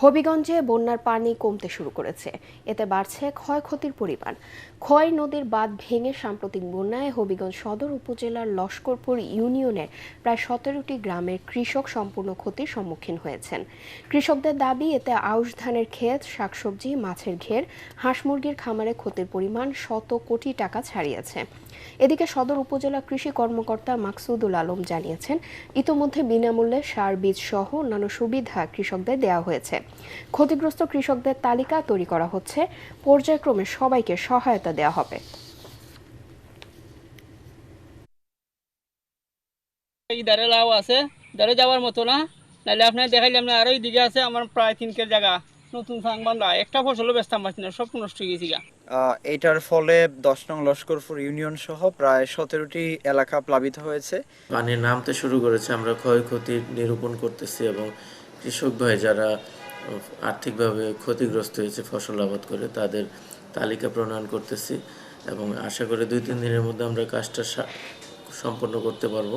হবিগঞ্জে বন্যার পানি কমতে শুরু করেছে, এতে বাড়ছে ক্ষয়ক্ষতির পরিমাণ। খোয়াই নদীর বাঁধ ভেঙে সাম্প্রতিক বন্যায় হবিগঞ্জ সদর উপজেলার লস্করপুর ইউনিয়নের প্রায় 17টি গ্রামের কৃষক সম্পূর্ণ ক্ষতির সম্মুখীন হয়েছেন। কৃষকদের দাবি, এতে আউশ ধানের ক্ষেত, শাকসবজি, মাছের ঘের, হাঁস মুরগির খামারে ক্ষতির পরিমাণ শত কোটি টাকা ছাড়িয়েছে। এদিকে সদর উপজেলা কৃষি কর্মকর্তা মাকসুদুল আলম জানিয়েছেন, ইতোমধ্যে বিনামূল্যে সার, বীজ সহ অন্যান্য সুবিধা কৃষকদের দেওয়া হয়েছে। ক্ষতিগ্রস্ত কৃষকদের তালিকা তৈরি করা হচ্ছে, পর্যায়ক্রমে সবাইকে সহায়তা দেওয়া হবে। ইধারে লাউ আছে, ইধারে যাওয়ার মতো না, নাহলে আপনার দেখাইলাম না। আরো দিকে আছে আমার প্রায় 3 জায়গা নতুন সাংবান্ধা, একটা ফসলও বেচতাম পারছি না, সব নষ্ট হয়ে গেছি গা। এটার ফলে 10 নং লস্করপুর ইউনিয়ন সহ প্রায় 17টি এলাকা প্লাবিত হয়েছে। পানি নামতে শুরু করেছে, আমরা ক্ষয়ক্ষতি নিরূপণ করতেছি এবং কৃষক ভাই যারা আর্থিকভাবে ক্ষতিগ্রস্ত হয়েছে ফসল আবাদ করে তাদের তালিকা প্রণয়ন করতেছি এবং আশা করি 2-3 দিনের মধ্যে আমরা কাজটা সম্পন্ন করতে পারবো।